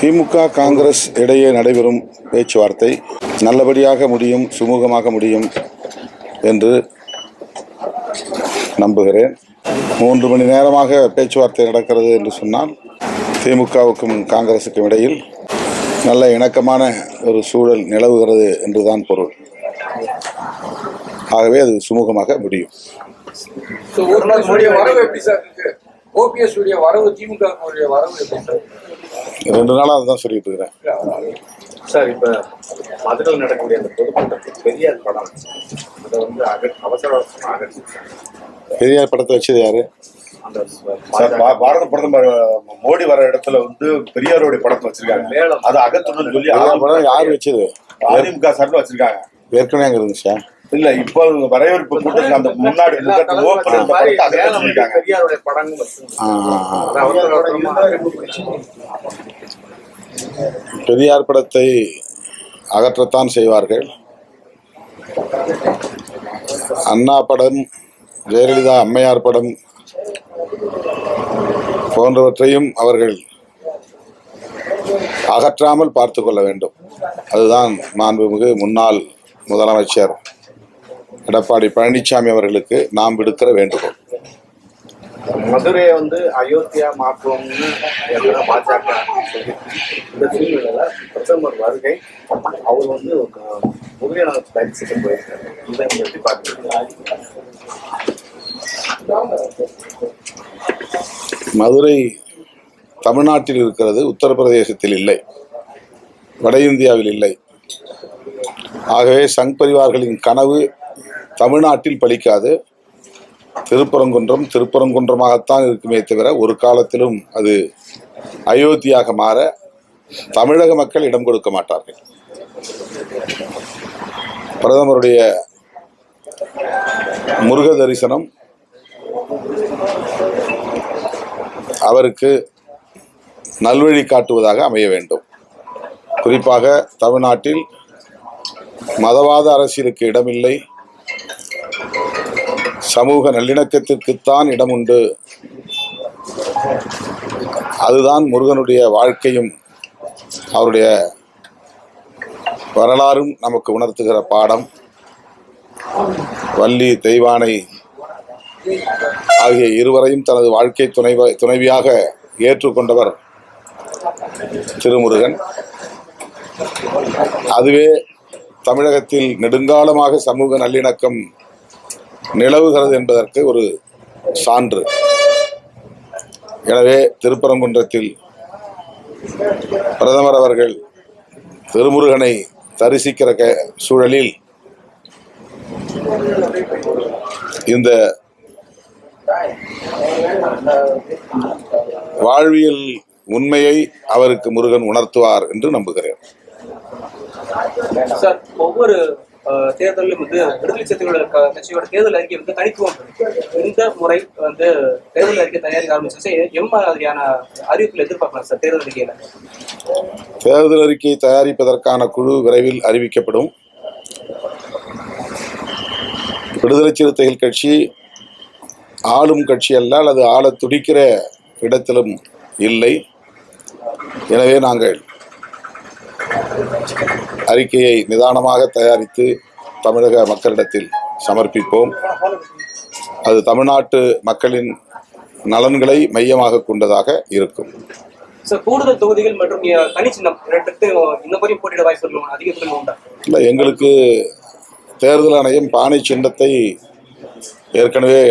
திமுக காங்கிரஸ் இடையே நடைபெறும் பேச்சுவார்த்தை நல்லபடியாக முடியும், சுமூகமாக முடியும் என்று நம்புகிறேன். 3 மணி நேரமாக பேச்சுவார்த்தை நடக்கிறது என்று சொன்னால் திமுகவுக்கும் காங்கிரசுக்கும் இடையில் நல்ல இணக்கமான ஒரு சூழல் நிலவுகிறது என்றுதான் பொருள். ஆகவே அது சுமூகமாக முடியும். ஓபிஎஸ் உடைய வரவு, திமுக வரவு எப்படி சார்? 2 நாளாக அதுதான் சொல்லிட்டு இருக்கிறேன் சார். இப்ப மதுரையில் நடக்கக்கூடிய அந்த பொதுக்கூட்டத்தில் பெரியார் படம் அதை வந்து அவசர அவசரமாக அகற்றிருக்காங்க. பெரியார் படத்தை வச்சது யாரு? பாரத பிரதமர் மோடி வர இடத்துல வந்து பெரியாருடைய படத்தை வச்சிருக்காங்க. அதை அகற்றணும்னு சொல்லி படம் யாரு வச்சது? அதிமுக சார்பில் வச்சிருக்காங்க. ஏற்கனவே அங்க இருந்துச்சா? இல்ல, இப்போ வரவேற்பு கூட்டத்துக்கு அந்த முன்னாடி பெரியார் படத்தை அகற்றத்தான் செய்வார்கள். அண்ணா படம், ஜெயலலிதா அம்மையார் படம் போன்றவற்றையும் அவர்கள் அகற்றாமல் பார்த்து கொள்ள வேண்டும். அதுதான் மாண்புமிகு முன்னாள் முதலமைச்சர் எடப்பாடி பழனிசாமி அவர்களுக்கு நாம் விடுக்கிற வேண்டுகோள். மதுரையை வந்து அயோத்தியா மாற்றுவோம்னு பாஜக இந்த சூழ்நிலையில பிரதமர் வருகை அவர் வந்து உதயநகர் தரிசிக்க போயிருக்காரு. இதை எப்படி பார்க்கிறீங்க? மதுரை தமிழ்நாட்டில் இருக்கிறது, உத்தரப்பிரதேசத்தில் இல்லை, வட இந்தியாவில் இல்லை. ஆகவே சங் பரிவார்களின் கனவு தமிழ்நாட்டில் பலிக்காது. திருப்பரங்குன்றமாகத்தான் இருக்குமே தவிர ஒரு காலத்திலும் அது அயோத்தியாக மாற தமிழக மக்கள் இடம் கொடுக்க மாட்டார்கள். பிரதமருடைய முருக தரிசனம் அவருக்கு நல்வழி காட்டுவதாக அமைய வேண்டும். குறிப்பாக தமிழ்நாட்டில் மதவாத அரசியலுக்கு இடமில்லை, சமூக நல்லிணக்கத்திற்குத்தான் இடம் உண்டு. அதுதான் முருகனுடைய வாழ்க்கையும் அவருடைய வரலாறும் நமக்கு உணர்த்துகிற பாடம். வள்ளி, தெய்வானை ஆகிய இருவரையும் தனது வாழ்க்கை துணைவியாக ஏற்றுக்கொண்டவர் திருமுருகன். அதுவே தமிழகத்தில் நெடுங்காலமாக சமூக நல்லிணக்கம் நிலவுகிறது என்பதற்கு ஒரு சான்று. எனவே திருப்பரங்குன்றத்தில் பிரதமர் அவர்கள் திருமுருகனை தரிசிக்கிற சூழலில் இந்த வாழ்வியல் உண்மையை அவருக்கு முருகன் உணர்த்துவார் என்று நம்புகிறேன். சார், ஒவ்வொரு தேர்தலும் வந்து விடுதலை சிறுத்தைகள் கட்சியோட தேர்தல் அறிக்கை வந்து தனித்துவம். இந்த முறை வந்து தேர்தல் அறிக்கை தயாரிக்க ஆரம்பிச்சு மாதிரியான அறிவிப்புகள் எதிர்பார்க்கலாம் சார்? தேர்தல் அறிக்கை தயாரிப்பதற்கான குழு விரைவில் அறிவிக்கப்படும். விடுதலை சிறுத்தைகள் கட்சி ஆளும் கட்சி அல்ல, அல்லது ஆள துடிக்கிற இடத்திலும் இல்லை. எனவே நாங்கள் அறிக்கையை நிதானமாக தயாரித்து தமிழக மக்களிடத்தில் சமர்ப்பிப்போம். அது தமிழ்நாட்டு மக்களின் நலன்களை மையமாக கொண்டதாக இருக்கும். கூடுதல் தொகுதிகள் மற்றும் தனிச்சின்னம் போட்டியிட வாய்ப்பு அதிக இல்லை, எங்களுக்கு தேர்தல் ஆணையம் பானை சின்னத்தை ஏற்கனவே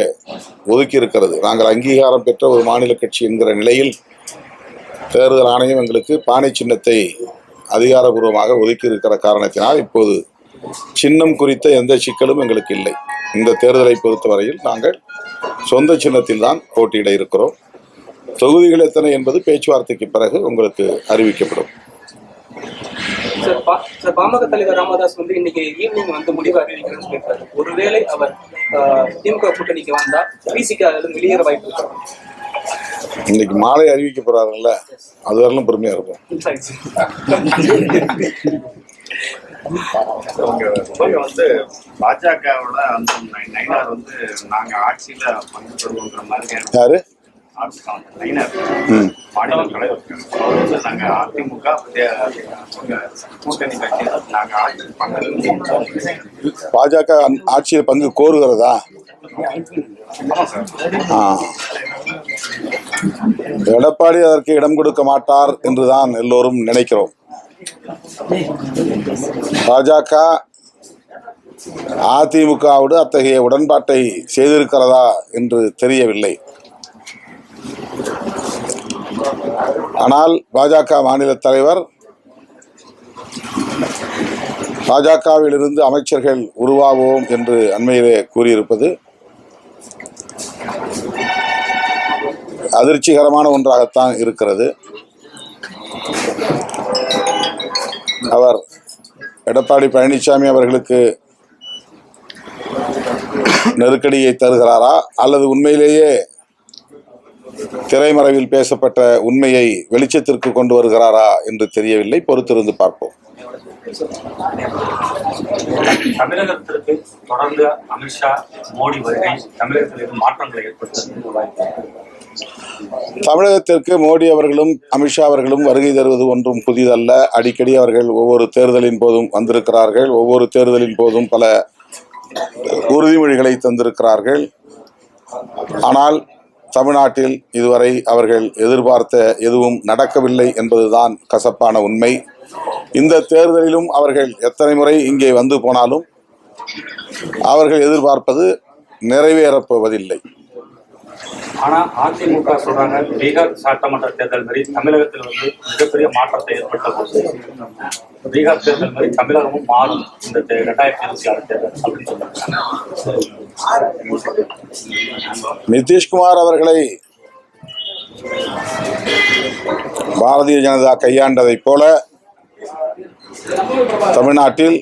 ஒதுக்கி இருக்கிறது. நாங்கள் அங்கீகாரம் பெற்ற ஒரு மாநில கட்சி என்கிற நிலையில் தேர்தல் ஆணையம் எங்களுக்கு பானை சின்னத்தை அதிகாரபூர்வமாக ஒதுக்கி இருக்கிற காரணத்தினால் இப்போது சின்னம் குறித்த எந்த சிக்கலும் எங்களுக்கு இல்லை. இந்த தேர்தலை பொறுத்தவரையில் நாங்கள் சொந்த சின்னத்தில் தான் போட்டியிட இருக்கிறோம். தொகுதிகள் எத்தனை என்பது பேச்சுவார்த்தைக்கு பிறகு உங்களுக்கு அறிவிக்கப்படும். பாமக தலைவர் ராமதாஸ் வந்து இன்னைக்கு ஈவினிங் வந்து முடிவு அறிவிக்கிறேன்னு சொல்லியிருக்காரு. ஒருவேளை அவர் திமுக கூட்டணிக்கு வந்தா பிசிக்கு வெளியேற வாய்ப்பு இருக்காரு. இன்னைக்கு மாலை அறிவிக்க போறாருல்ல, அது வரலும் பொறுமையா இருக்கும். வந்து பாஜகவோட நயினார் வந்து நாங்க ஆட்சியில பங்கு பெறுவோங்கிற மாதிரியான யாரு ம். மாநில தலைவர் அவர் வந்து நாங்க அதிமுக கூட்டணி கட்சி நாங்க ஆட்சி பங்கு பாஜக ஆட்சியில் பங்கு கோருகிறதா? ஆ. எடப்பாடி அதற்கு இடம் கொடுக்க மாட்டார் என்றுதான் எல்லோரும் நினைக்கிறோம். பாஜக அதிமுகவோடு அத்தகைய உடன்பாட்டை செய்திருக்கிறதா என்று தெரியவில்லை. ஆனால் பாஜக மாநில தலைவர் பாஜகவில் இருந்து அமைச்சர்கள் உருவாவோம் என்று அண்மையிலே கூறியிருப்பது அதிர்ச்சிகரமான ஒன்றாகத்தான் இருக்கிறது. அவர் எடப்பாடி பழனிசாமி அவர்களுக்கு நெருக்கடியை தருகிறாரா அல்லது உண்மையிலேயே திரைமறைவில் பேசப்பட்ட உண்மையை வெளிச்சத்திற்கு கொண்டு வருகிறாரா என்று தெரியவில்லை. பொறுத்திருந்து பார்ப்போம். தமிழகத்திற்கு தொடர்ந்து அமித்ஷா மோடி வருகை தமிழகத்தில் மாற்றங்களை ஏற்படுத்த தமிழகத்திற்கு மோடி அவர்களும் அமித்ஷா அவர்களும் வருகை தருவது ஒன்றும் புதிதல்ல. அடிக்கடி அவர்கள் ஒவ்வொரு தேர்தலின் போதும் வந்திருக்கிறார்கள். ஒவ்வொரு தேர்தலின் போதும் பல உறுதிமொழிகளை தந்திருக்கிறார்கள். ஆனால் தமிழ்நாட்டில் இதுவரை அவர்கள் எதிர்பார்த்த எதுவும் நடக்கவில்லை என்பதுதான் கசப்பான உண்மை. இந்த தேர்தலிலும் அவர்கள் எத்தனை முறை இங்கே வந்து போனாலும் அவர்கள் எதிர்பார்ப்பது நிறைவேறப் போவதில்லை. ஆனா அதிமுக சொல்றாங்க பீகார் சட்டமன்ற தேர்தல் மாதிரி தமிழகத்தில் வந்து மிகப்பெரிய மாற்றத்தை ஏற்பட்ட போது பீகார் தேர்தல் மாதிரி தமிழகமும் மாறும் இந்த 2026 தேர்தல் அப்படின்னு சொல்றாங்க. நிதிஷ்குமார் அவர்களை பாரதிய ஜனதா கையாண்டதைப் போல தமிழ்நாட்டில்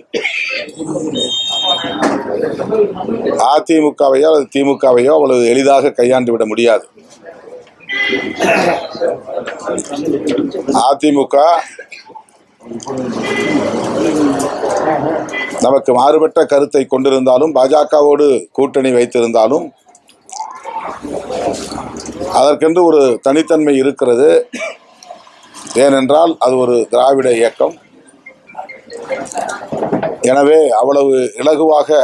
அதிமுகவையோ அல்லது திமுகவையோ அவ்வளவு எளிதாக கையாண்டு விட முடியாது. அதிமுக நமக்கு மாறுபட்ட கருத்தை கொண்டிருந்தாலும் பாஜகவோடு கூட்டணி வைத்திருந்தாலும் அதற்கென்று ஒரு தனித்தன்மை இருக்கிறது. ஏனென்றால் அது ஒரு திராவிட இயக்கம். எனவே அவ்வளவு இலகுவாக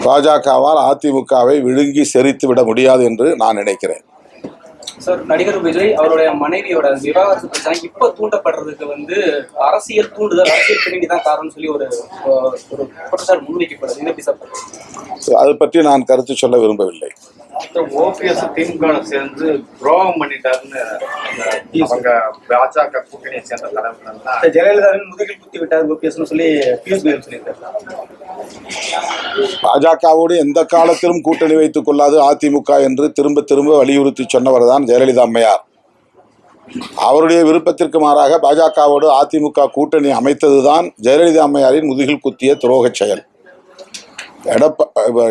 பாஜகவால் அதிமுகவை விழுங்கி செரித்து விட முடியாது என்று நான் நினைக்கிறேன். சார், நடிகர் விஜய் அவருடைய மனைவியோட விவாகரத்து பிரச்சனை இப்ப தூண்டப்படுறதுக்கு வந்து அரசியல் தூண்டுதல், அரசியல் பின்னணி தான் காரணம் சொல்லி ஒரு குற்றச்சாட்டு முன்வைக்கப்படுது. இது எப்படி சார்? அது பற்றி நான் கருத்து சொல்ல விரும்பவில்லை. ஓபிஎஸ் திமுக சேர்ந்து துரோகம் பண்ணிட்டாருன்னு அவங்க பாஜக கூட்டணியை சேர்ந்த தலைவர்கள் ஜெயலலிதாவின் முதுகில் குத்தி விட்டார் ஓபிஎஸ் சொல்லி பியூஷ் கோயல் சொல்லியிருக்காரு. பாஜகவோடு எந்த காலத்திலும் கூட்டணி வைத்துக் கொள்ளாது அதிமுக என்று திரும்ப திரும்ப வலியுறுத்தி சொன்னவர் தான் ஜெயலலிதா அம்மையார். அவருடைய விருப்பத்திற்கு மாறாக பாஜகவோடு அதிமுக கூட்டணி அமைத்ததுதான் ஜெயலலிதா அம்மையாரின் முதுகில் குத்திய துரோக செயல்.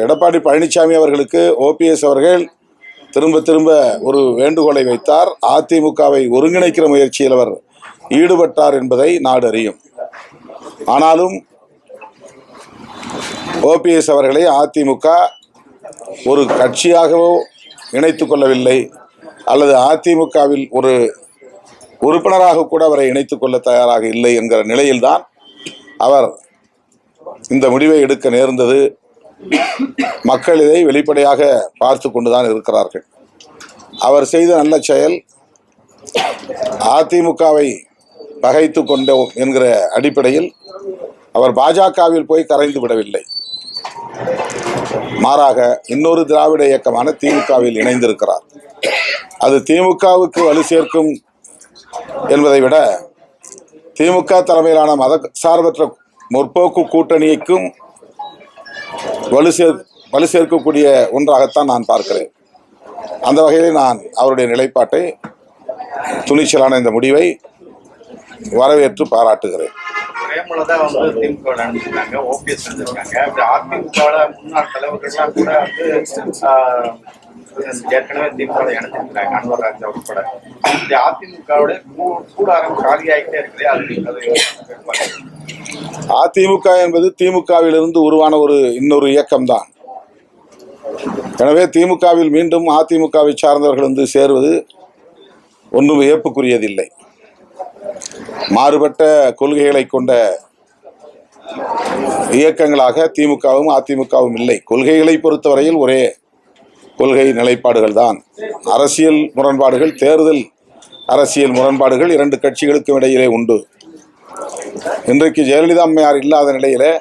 எடப்பாடி பழனிசாமி அவர்களுக்கு ஓபிஎஸ் அவர்கள் திரும்ப திரும்ப ஒரு வேண்டுகோளை வைத்தார். அதிமுகவை ஒருங்கிணைக்கிற முயற்சியில் அவர் ஈடுபட்டார் என்பதை நாடு அறியும். ஆனாலும் ஓபிஎஸ் அவர்களை அதிமுக ஒரு கட்சியாகவோ இணைத்துக் கொள்ளவில்லை, அல்லது அதிமுகவில் ஒரு உறுப்பினராக கூட அவரை இணைத்துக் கொள்ள தயாராக இல்லை என்கிற நிலையில்தான் அவர் இந்த முடிவை எடுக்க நேர்ந்தது. மக்கள் இதை வெளிப்படையாக பார்த்து கொண்டுதான் இருக்கிறார்கள். அவர் செய்த நல்ல செயல் அதிமுகவை பகைத்து கொண்டோம் என்கிற அடிப்படையில் அவர் பாஜகவில் போய் கரைந்து விடவில்லை. மாறாக இன்னொரு திராவிட இயக்கமான திமுகவில் இணைந்திருக்கிறார். அது திமுகவுக்கு வலு சேர்க்கும் என்பதை விட திமுக தலைமையிலான மத சார்பற்ற முற்போக்கு கூட்டணிக்கும் வலு சேர்க்கக்கூடிய ஒன்றாகத்தான் நான் பார்க்கிறேன். அந்த வகையில் நான் அவருடைய நிலைப்பாட்டை, துணிச்சலான இந்த முடிவை வரவேற்று பாராட்டுகிறேன். பிரேமலதா வந்து திமுக அனுப்பிச்சிருக்காங்க, ஓபிஎஸ் அனுப்பிச்சிருக்காங்க. அதிமுக முன்னாள் தலைவர்கள்லாம் கூட வந்து ஏற்கனவே திமுக இணைச்சிருக்காங்க, அன்வர் ராஜா உட்பட. இந்த அதிமுகவோட கூடாரம் காலியாகிட்டே இருக்குது. அதிமுக என்பது திமுகவிலிருந்து உருவான இன்னொரு இயக்கம்தான். எனவே திமுகவில் மீண்டும் அதிமுகவை சார்ந்தவர்கள் வந்து சேருவது ஒன்றும் வியப்புக்குரியதில்லை. மாறுபட்ட கொள்கைகளை கொண்ட இயக்கங்களாக திமுகவும் அதிமுகவும் இல்லை. கொள்கைகளை பொறுத்தவரையில் ஒரே கொள்கை நிலைப்பாடுகள் தான். அரசியல் முரண்பாடுகள், தேர்தல் அரசியல் முரண்பாடுகள் இரண்டு கட்சிகளுக்கும் இடையிலே உண்டு. இன்றைக்கு ஜெயலலிதா அம்மையார் இல்லாத நிலையிலே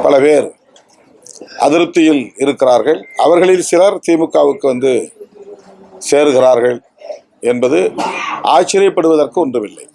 பல பேர் அதிருப்தியில் இருக்கிறார்கள். அவர்களில் சிலர் திமுகவுக்கு வந்து சேருகிறார்கள் என்பது ஆச்சரியப்படுவதற்கு ஒன்றுமில்லை.